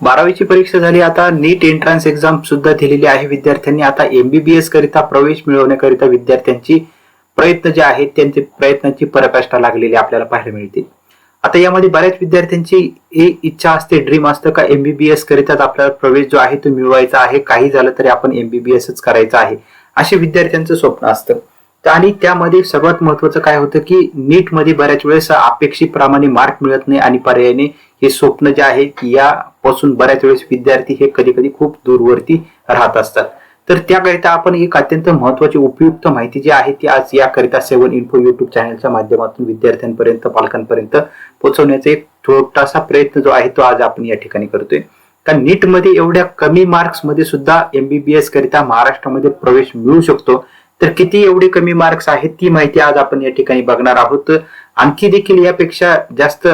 12वीची परीक्षा झाली. आता नीट एंट्रन्स एक्झाम सुद्धा दिलेली आहे विद्यार्थ्यांनी. आता एमबीबीएस करिता प्रवेश मिळवण्याकरिता विद्यार्थ्यांची प्रयत्न जे आहेत त्यांचे प्रयत्नांची पराकाष्ठा लागलेली आपल्याला पाहायला मिळते. आता यामध्ये बऱ्याच विद्यार्थ्यांची एक इच्छा असते, ड्रीम असतं का एमबीबीएस करिता आपल्याला प्रवेश जो आहे तो मिळवायचा आहे, काही झालं तरी आपण एमबीबीएसच करायचं आहे, असे विद्यार्थ्यांचं स्वप्न असतं. आणि त्यामध्ये सर्वात महत्वाचं काय होतं की नीट मध्ये बऱ्याच वेळेस अपेक्षेप्रमाणे मार्क मिळत नाही आणि पर्यायाने हे स्वप्न जे आहे यापासून बऱ्याच वेळेस विद्यार्थी हे कधी कधी खूप दूरवरती राहत असतात. तर त्याकरिता आपण एक अत्यंत महत्वाची उपयुक्त माहिती जी आहे ती आज याकरिता 7 इन्फो युट्यूब चॅनलच्या माध्यमातून विद्यार्थ्यांपर्यंत पालकांपर्यंत पोहोचवण्याचा एक छोटासा प्रयत्न जो आहे तो आज आपण या ठिकाणी करतोय. कारण नीट मध्ये एवढ्या कमी मार्क्स मध्ये सुद्धा एमबीबीएस करिता महाराष्ट्रामध्ये प्रवेश मिळू शकतो. तर किती एवढे कमी मार्क्स आहेत ती माहिती आज आपण या ठिकाणी बघणार आहोत. आणखी देखील यापेक्षा जास्त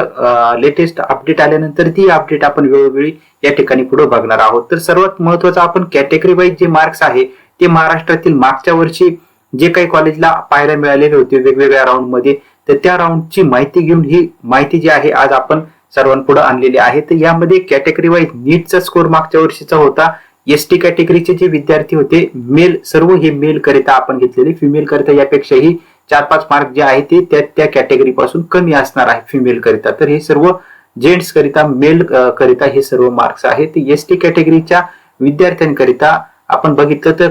लेटेस्ट अपडेट आल्यानंतर ती अपडेट आपण वेळोवेळी या ठिकाणी पुढे बघणार आहोत. तर सर्वात महत्वाचं आपण कॅटेगरी वाईज जे मार्क्स आहे ते महाराष्ट्रातील मागच्या वर्षी जे काही कॉलेजला पाहायला मिळालेले होते वेगवेगळ्या राऊंड मध्ये, तर त्या राऊंडची माहिती घेऊन ही माहिती जी आहे आज आपण सर्वांपुढे आणलेली आहे. तर यामध्ये कॅटेगरी वाईज नीटचा स्कोर मागच्या वर्षीचा होता. एसटी कॅटेगरीचे जे विद्यार्थी होते मेल, सर्व हे मेल करिता आपण घेतलेले, फिमेल करिता यापेक्षाही 4-5 मार्क जे आहे ते त्या कॅटेगरी पासून कमी असणार आहे फिमेल करिता. तर हे सर्व जेंट्स करिता, मेल करिता हे सर्व मार्क्स आहेत. एसटी कॅटेगरीच्या विद्यार्थ्यांकरिता आपण बघितलं तर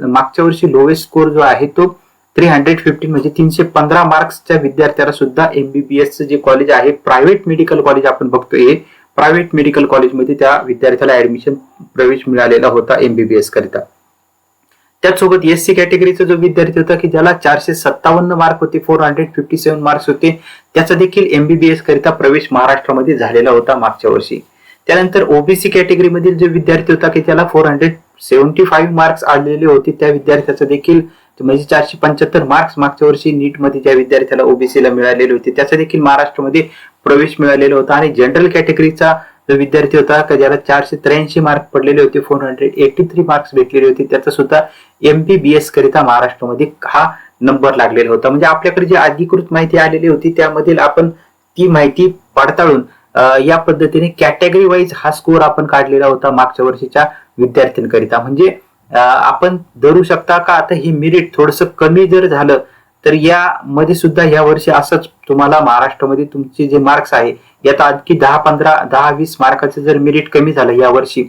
मागच्या वर्षी लोएस्ट स्कोर जो आहे तो 315 म्हणजे 315 मार्क्सच्या विद्यार्थ्याला सुद्धा एमबीबीएस जे कॉलेज आहे, प्रायव्हेट मेडिकल कॉलेज आपण बघतोय, प्रायव्हेट मेडिकल कॉलेजमध्ये त्या विद्यार्थ्याला ऍडमिशन प्रवेश मिळालेला होता एमबीबीएस करिता. त्याचसोबत एससी कॅटेगरीचा जो विद्यार्थी होता की ज्याला 457 मार्क होते, 457 मार्क्स होते, त्याचा देखील एमबीबीएस करिता प्रवेश महाराष्ट्रामध्ये झालेला होता मागच्या वर्षी. त्यानंतर ओबीसी कॅटेगरी मधील जो विद्यार्थी होता की त्याला 475 मार्क्स आलेले होते, त्या विद्यार्थ्याचा देखील म्हणजे 475 मार्क्स मागच्या वर्षी नीट मध्ये ज्या विद्यार्थ्याला ओबीसीला मिळालेले होते त्याचा देखील महाराष्ट्रामध्ये प्रवेश मिळालेला होता. आणि जनरल कॅटेगरीचा जो विद्यार्थी होता का ज्याला 483 मार्क पडलेले होते, 483 मार्क्स भेटलेले होते, त्याचा सुद्धा एमबीबीएस करिता महाराष्ट्रामध्ये हा नंबर लागलेला होता. म्हणजे आपल्याकडे जी अधिकृत माहिती आलेली होती त्यामधील आपण ती माहिती पडताळून या पद्धतीने कॅटेगरी वाईज हा स्कोर आपण काढलेला होता मागच्या वर्षीच्या विद्यार्थ्यांकरिता. म्हणजे आपण धरू शकता का आता ही मेरिट थोडस कमी जर झालं तर यामध्ये सुद्धा या वर्षी असंच तुम्हाला महाराष्ट्रामध्ये तुमचे जे मार्क्स आहे यात आणखी 10-15-10-20 मार्काचं जर मेरिट कमी झालं या वर्षी,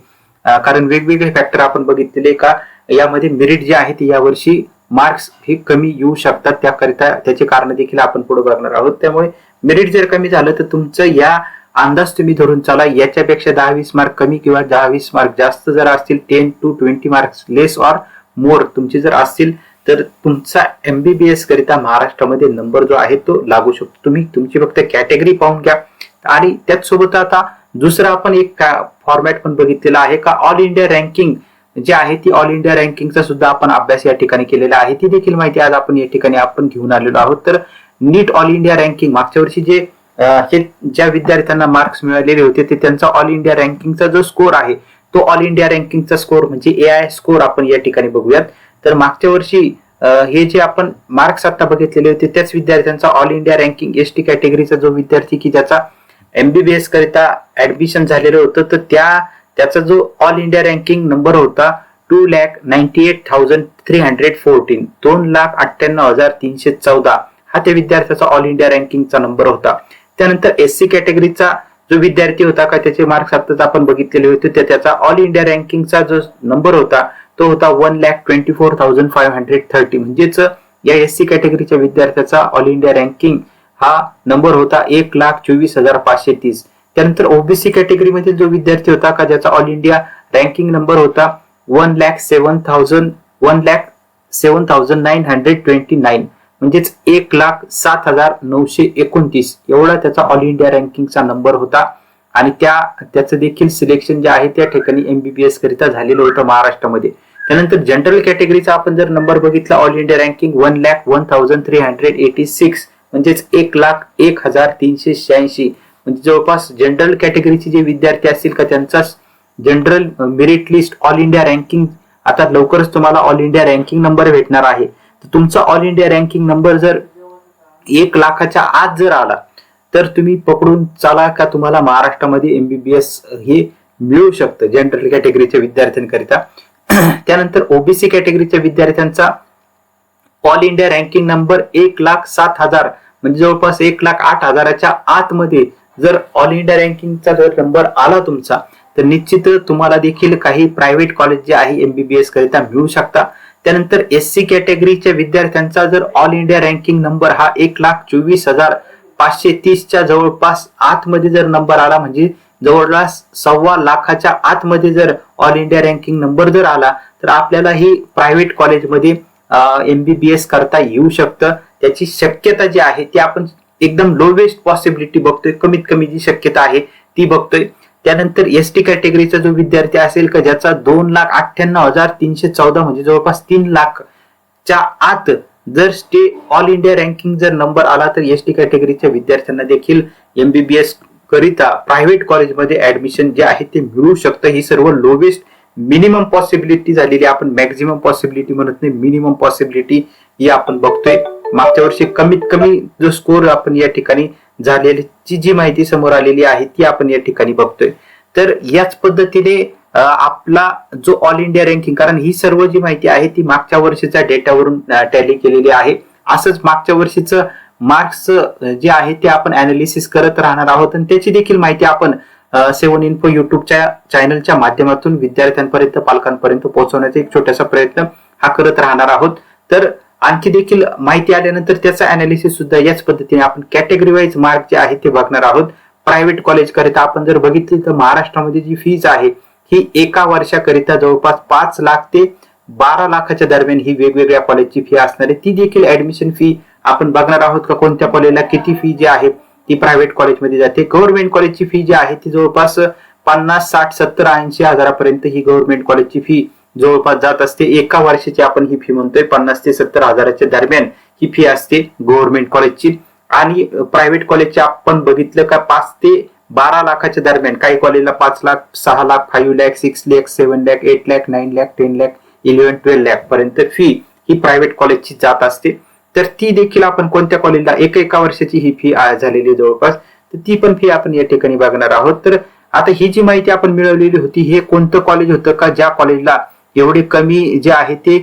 कारण वेगवेगळे फॅक्टर आपण बघितलेले का यामध्ये मेरिट जे आहे ते यावर्षी मार्क्स हे कमी येऊ शकतात, त्याकरिता त्याचे कारण देखील आपण पुढे बघणार आहोत. त्यामुळे मेरिट जर कमी झालं तर तुमचं या अंदाज तुम्ही धरून चला, याच्यापेक्षा 10-20 मार्क कमी किंवा 10-20 मार्क जास्त जर असतील, 10 to 20 marks less or more तुमचे जर असतील तर तुमचा एमबीबीएस करिता महाराष्ट्रामध्ये नंबर जो आहे तो लागू शकतो. तुम्ही तुमची फक्त कॅटेगरी पाहून घ्या. आणि त्याचसोबत आता दुसरा आपण एक फॉर्मॅट पण बघितलेला आहे का ऑल इंडिया रँकिंग जी आहे ती ऑल इंडिया रँकिंगचा सुद्धा आपण अभ्यास या ठिकाणी केलेला आहे. ती देखील माहिती आज आपण या ठिकाणी आपण घेऊन आलेलो आहोत. तर नीट ऑल इंडिया रँकिंग मागच्या वर्षी जे ज्या विद्यार्थ्यांना मार्क्स मिळालेले होते ते त्यांचा ऑल इंडिया रँकिंगचा जो स्कोर आहे तो ऑल इंडिया रँकिंगचा स्कोर म्हणजे एआय स्कोर आपण या ठिकाणी बघूयात. तर मागच्या वर्षी हे जे आपण मार्क्स आता बघितलेले होते त्याच विद्यार्थ्यांचा ऑल इंडिया रँकिंग एसटी कॅटेगरीचा जो विद्यार्थी की ज्याचा एमबीबीएस करिता ऍडमिशन झालेलं होतं तर त्याचा जो ऑल इंडिया रँकिंग नंबर होता 2,98,314 2,98,314 हा त्या विद्यार्थ्याचा ऑल इंडिया रँकिंगचा नंबर होता. त्यानंतर एससी कॅटेगरीचा जो विद्यार्थी होता का त्याचे मार्क्स आताच आपण बघितलेले होते त्याचा ऑल इंडिया रँकिंगचा जो नंबर होता तो होता 1,24,530 म्हणजेच या एससी कॅटेगरीच्या विद्यार्थ्याचा ऑल इंडिया रँकिंग हा नंबर होता 1,24,530. त्यानंतर ओबीसी कॅटेगरी मधील जो विद्यार्थी होता का ज्याचा ऑल इंडिया रँकिंग नंबर होता 1,07,929 म्हणजेच 1,07,929 एवढा त्याचा ऑल इंडिया रँकिंगचा नंबर होता. आणि त्याचं देखील सिलेक्शन जे आहे त्या ठिकाणी एमबीबीएस करिता झालेलं होतं महाराष्ट्रामध्ये. त्यानंतर जनरल कॅटेगरीचा आपण जर नंबर बघितला ऑल इंडिया रँकिंग 1,01,386 म्हणजेच 1,01,386 म्हणजे जवळपास जनरल कॅटेगरीचे जे विद्यार्थी असतील का त्यांचा general merit list all India ranking आता लवकरच तुम्हाला ऑल इंडिया रँकिंग नंबर भेटणार आहे. तर तुमचा ऑल इंडिया रँकिंग नंबर जर 1,00,000च्या आत जर आला तर तुम्ही पकडून चला का तुम्हाला महाराष्ट्रामध्ये एमबीबीएस हे मिळू शकतं जनरल कॅटेगरीच्या विद्यार्थ्यांकरिता. त्यानंतर ओबीसी कॅटेगरीच्या विद्यार्थ्यांचा ऑल इंडिया रँकिंग नंबर 1,07,000 म्हणजे जवळपास 1,08,000च्या आतमध्ये जर ऑल इंडिया रँकिंगचा जर नंबर आला तुमचा, तर निश्चित तुम्हाला देखील काही प्रायव्हेट कॉलेज जे आहे एमबीबीएस करिता मिळू शकता. त्यानंतर एससी कॅटेगरीच्या विद्यार्थ्यांचा जर ऑल इंडिया रँकिंग नंबर हा 1,24,530च्या जवळपास आतमध्ये जर नंबर आला, म्हणजे जवळपास 1.25 लाखाच्या आतमध्ये जर ऑल इंडिया रँकिंग नंबर जर आला, तर आपल्याला ही प्रायव्हेट कॉलेजमध्ये एमबीबीएस करता येऊ शकतं. त्याची शक्यता जी आहे ती आपण एकदम लोवेस्ट पॉसिबिलिटी बघतोय, कमीत कमी जी शक्यता आहे ती बघतोय. त्यानंतर एसटी कॅटेगरीचा जो विद्यार्थी असेल का ज्याचा 2,98,314 म्हणजे जवळपास 3 लाखच्या आत जर ऑल इंडिया रँकिंग जर नंबर आला, तर एसटी कॅटेगरीच्या विद्यार्थ्यांना देखील एमबीबीएस करिता प्रायव्हेट कॉलेजमध्ये ऍडमिशन जे आहे ते मिळू शकतं. ही सर्व लोवेस्ट मिनिमम पॉसिबिलिटी झालेली, आपण मॅक्झिमम पॉसिबिलिटी म्हणत नाही, मिनिमम पॉसिबिलिटी ही आपण बघतोय. मागच्या वर्षी कमीत कमी जो स्कोर आपण या ठिकाणी झालेली जी माहिती समोर आलेली आहे ती आपण या ठिकाणी बघतोय. तर याच पद्धतीने आपला जो ऑल इंडिया रँकिंग, कारण ही सर्व जी माहिती आहे ती मागच्या वर्षीच्या डेटावरून टॅली केलेली आहे. असंच मागच्या वर्षीचं मार्क्स जे आहे ते आपण अनालिसिस करत राहणार आहोत आणि त्याची देखील माहिती आपण 7 इन्फो युट्यूबच्या चॅनलच्या माध्यमातून विद्यार्थ्यांपर्यंत, पालकांपर्यंत पोहोचवण्याचा एक छोटासा प्रयत्न हा करत राहणार आहोत. तर आणखी देखील माहिती आल्यानंतर त्याचा अनालिसिस सुद्धा याच पद्धतीने आपण कॅटेगरी वाईज मार्क जे आहे ते बघणार आहोत. प्रायव्हेट कॉलेज करिता आपण जर बघितली तर महाराष्ट्रामध्ये जी फीज आहे ही एका वर्षाकरिता जवळपास 5 लाख ते 12 लाखाच्या दरम्यान ही वेगवेगळ्या कॉलेजची फी असणार आहे. ती देखील ऍडमिशन फी आपण बघणार आहोत का कोणत्या कॉलेजला किती फी जी आहे ती प्रायव्हेट कॉलेजमध्ये जाते. गव्हर्नमेंट कॉलेजची फी जी आहे ती जवळपास 50, 60, 70, 80 हजारापर्यंत ही गव्हर्नमेंट कॉलेजची फी जवळपास जात असते. एका वर्षाची आपण ही फी म्हणतोय 50 ते 70 हजाराच्या दरम्यान ही फी असते गव्हर्नमेंट कॉलेजची. आणि प्रायव्हेट कॉलेजची आपण बघितलं का 5 ते 12 लाखाच्या दरम्यान, काही कॉलेजला 5 लाख, 6 लाख, 5 लाख, 6 लाख, 7 लाख, 8 लाख, 9 लाख, 10 लाख, 11, 12 लाख पर्यंत फी ही प्रायव्हेट कॉलेजची जात असते. तर ती देखील आपण कोणत्या कॉलेजला एका वर्षाची ही फी झालेली जवळपास, तर ती पण फी आपण या ठिकाणी बघणार आहोत. तर आता ही जी माहिती आपण मिळवलेली होती, हे कोणतं कॉलेज होतं का ज्या कॉलेजला एवढे कमी जे आहे ते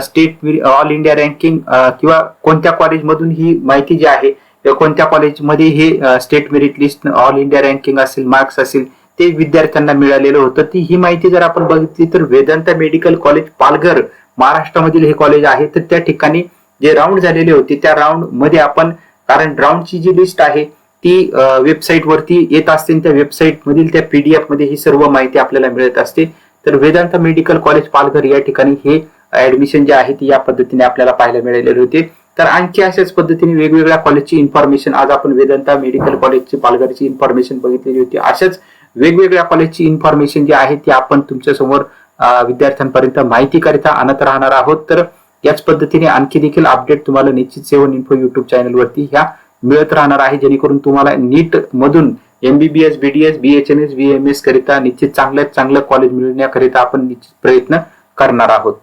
स्टेट ऑल इंडिया रँकिंग किंवा कोणत्या कॉलेजमधून ही माहिती जी आहे, कोणत्या कॉलेजमध्ये हे state merit list all India ranking असेल, मार्क्स असेल, ते विद्यार्थ्यांना मिळालेलं होतं. ती ही माहिती जर आपण बघितली तर वेदांता मेडिकल कॉलेज पालघर महाराष्ट्रामधील हे कॉलेज आहे. तर त्या ठिकाणी जे राऊंड झालेले होते त्या राऊंड मध्ये आपण, कारण राऊंडची जी लिस्ट आहे ती वेबसाईट वरती येत असते, त्या वेबसाईट मधील त्या पीडीएफ मध्ये ही सर्व माहिती आपल्याला मिळत असते. तर वेदांता मेडिकल कॉलेज पालघर या ठिकाणी हे ऍडमिशन जे आहे ती या पद्धतीने आपल्याला पाहायला मिळालेले होते. तर आणखी अशाच पद्धतीने वेगवेगळ्या कॉलेजची इन्फॉर्मेशन, आज आपण वेदांता मेडिकल कॉलेजची पालघरची इन्फॉर्मेशन बघितलेली होती. अशाच वेगवेगळ्या कॉलेजची इन्फॉर्मेशन जी आहे ती आपण तुमच्या समोर विद्यार्थ्यांपर्यंत माहिती करिता आणत राहणार आहोत. तर याच पद्धतीने आणखी देखील अपडेट तुम्हाला निश्चित 7 इन्फो युट्यूब चॅनलवरती ह्या मिळत राहणार आहे, जेणेकरून तुम्हाला नीट मधून एमबीबीएस, बीडीएस, बीएचएमएस, बीएमएस करिता निश्चित चांगल्यात चांगलं कॉलेज मिळवण्याकरिता आपण निश्चित प्रयत्न करणार आहोत.